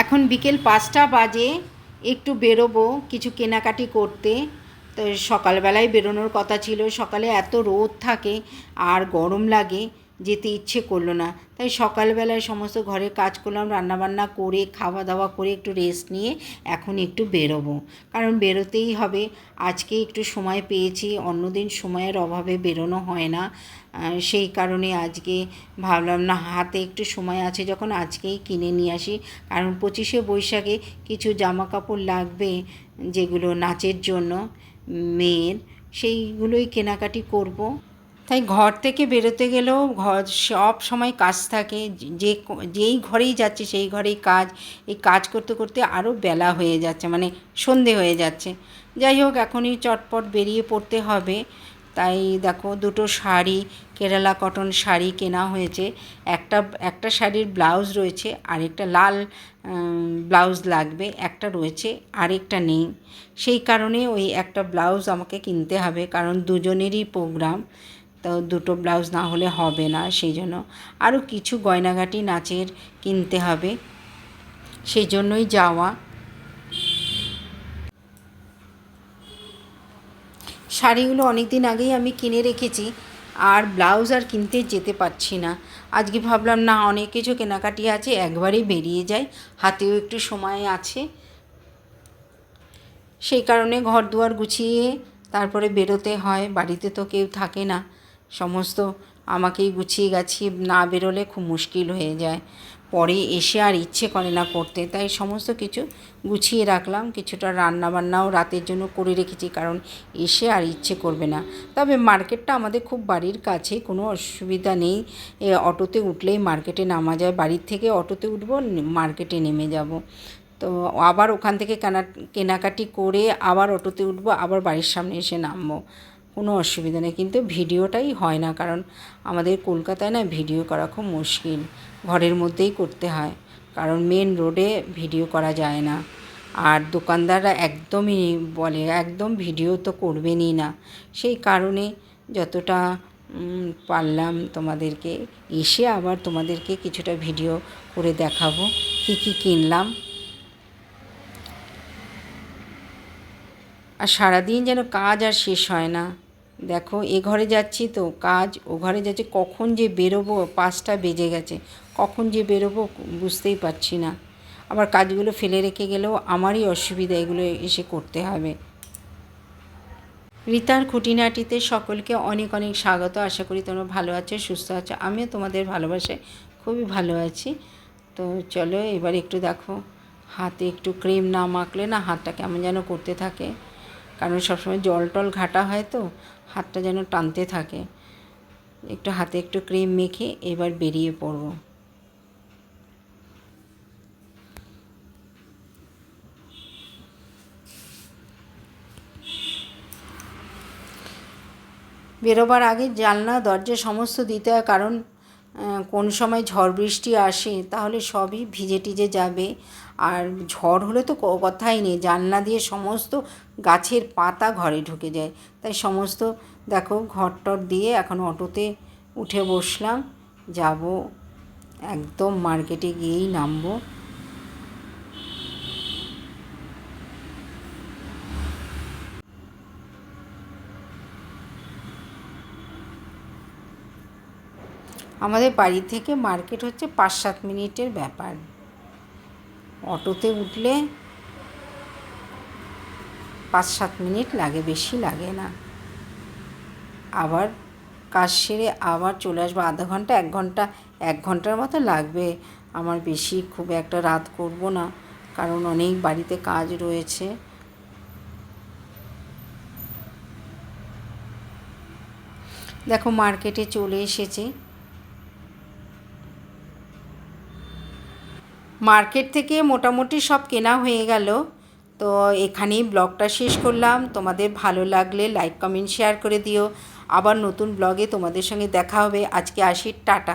এখন বিকেল 5টা বাজে, একটু বেরোবো কিছু কেনাকাটি করতে। তো সকালবেলায় বেরোনোর কথা ছিল, সকালে এত রোদ থাকে আর গরম লাগে, যেতে ইচ্ছে করলো না। তাই সকালবেলায় সমস্ত ঘরের কাজ করলাম, রান্নাবান্না করে খাওয়া দাওয়া করে একটু রেস্ট নিয়ে এখন একটু বেরোবো, কারণ বেরোতেই হবে। আজকে একটু সময় পেয়েছি, অন্যদিন সময়ের অভাবে বেরোনো হয় না। সেই কারণে আজকে ভাবলাম না, হাতে একটু সময় আছে যখন আজকেই কিনে নিয়ে আসি। কারণ 25শে বৈশাখে কিছু জামা কাপড় লাগবে, যেগুলো নাচের জন্য মেয়ের, সেইগুলোই কেনাকাটি করব। তাই ঘর থেকে বেরোতে গেলেও সব সময় কাজ থাকে, যেই ঘরেই যাচ্ছে সেই ঘরেই কাজ। এই কাজ করতে করতে আরও বেলা হয়ে যাচ্ছে, মানে সন্ধে হয়ে যাচ্ছে। যাই হোক, এখনই চটপট বেরিয়ে পড়তে হবে। তাই দেখো, দুটো শাড়ি, কেরালা কটন শাড়ি কেনা হয়েছে। একটা শাড়ির ব্লাউজ রয়েছে, আরেকটা লাল ব্লাউজ লাগবে, একটা রয়েছে আরেকটা নেই। সেই কারণে ওই একটা ব্লাউজ আমাকে কিনতে হবে, কারণ দুজনেরই প্রোগ্রাম। তো দুটো ব্লাউজ না হলে হবে না, সেই জন্য আরও কিছু গয়নাগাটি নাচের কিনতে হবে, সেই জন্যই যাওয়া। শাড়িগুলো অনেক দিন আগেই আমি কিনে রেখেছি, আর ব্লাউজ আর কিনতে যেতে পারছি না। আজকে ভাবলাম না, অনেক কিছু কেনাকাটি আছে, একবারেই বেরিয়ে যাই, হাতেও একটু সময় আছে। সেই কারণে ঘর দুয়ার গুছিয়ে তারপরে বেরোতে হয়। বাড়িতে তো কেউ থাকে না, সমস্ত আমাকেই গুছিয়ে গাছিয়ে না বেরোলে খুব মুশকিল হয়ে যায়। পরে এসে আর ইচ্ছে করে না করতে, তাই সমস্ত কিছু গুছিয়ে রাখলাম। কিছুটা রান্নাবান্নাও রাতের জন্য করে রেখেছি, কারণ এসে আর ইচ্ছে করবে না। তবে মার্কেটটা আমাদের খুব বাড়ির কাছে, কোনো অসুবিধা নেই। অটোতে উঠলেই মার্কেটে নামা যায়, বাড়ির থেকে অটোতে উঠবো, মার্কেটে নেমে যাব। তো আবার ওখান থেকে কেনাকাটি করে আবার অটোতে উঠবো, আবার বাড়ির সামনে এসে নামবো, কোনো অসুবিধা নেই। কিন্তু ভিডিওটাই হয় না, কারণ আমাদের কলকাতায় না ভিডিও করা খুব মুশকিল, ঘরের মধ্যেই করতে হয়, কারণ মেন রোডে ভিডিও করা যায় না। আর দোকানদাররা একদমই বলে, একদম ভিডিও তো করবেনই না। সেই কারণে যতটা পারলাম তোমাদেরকে এসে আবার তোমাদেরকে কিছুটা ভিডিও করে দেখাবো কী কী কিনলাম। আর সারাদিন যেন কাজ আর শেষ হয় না। দেখো, এ ঘরে যাচ্ছি তো কাজ, ও ঘরে যাচ্ছি, কখন যে বেরোবো, 5টা বেজে গেছে, কখন যে বেরোবো বুঝতেই পারছি না। আবার কাজগুলো ফেলে রেখে গেলেও আমারই অসুবিধা, এগুলো এসে করতে হবে। রিতার খুঁটিনাটিতে সকলকে অনেক অনেক স্বাগত। আশা করি তোমরা ভালো আছো, সুস্থ আছো। আমিও তোমাদের ভালোবাসায় খুবই ভালো আছি। তো চলো, এবার একটু দেখো, হাতে একটু ক্রিম না মাখলে না হাতটা কেমন যেন করতে থাকে, কারণ সবসময় জল টল ঘাটা হয়, তো হাতটা যেন টানতে থাকে। একটু হাতে একটু ক্রিম মেখে এবার বেরিয়ে পড়ব। বেরোবার আগে জানলা দরজা সমস্ত দিতে হয়, কারণ কোন সময় ঝড় বৃষ্টি আসে, তাহলে সবই ভিজে টিজে যাবে। আর ঝড় হলে তো কথাই নেই, জানলা দিয়ে সমস্ত গাছের পাতা ঘরে ঢুকে যায়। তাই সমস্ত দেখো, ঘর টর দিয়ে এখন অটোতে উঠে বসলাম, যাব একদম মার্কেটে গিয়েই নামবো। আমাদের বাড়ি থেকে মার্কেট হচ্ছে 5-7 মিনিটের ব্যাপার। অটোতে উঠলে 5-7 মিনিট লাগে, বেশি লাগে না। আবার কাজ সেরে আবার চলে আসবো, আধা ঘন্টা 1 ঘন্টার মতো লাগবে আমার, বেশি খুব একটা রাত করব না, কারণ অনেক বাড়িতে কাজ রয়েছে। দেখো, মার্কেটে চলে এসেছে। মার্কেট থেকে মোটামুটি সব কেনা হয়ে গেল। তো এখানেই ব্লগটা শেষ করলাম। তোমাদের ভালো লাগলে লাইক কমেন্ট শেয়ার করে দিও। আবার নতুন ব্লগে তোমাদের সঙ্গে দেখা হবে। আজকে আসি, টাটা।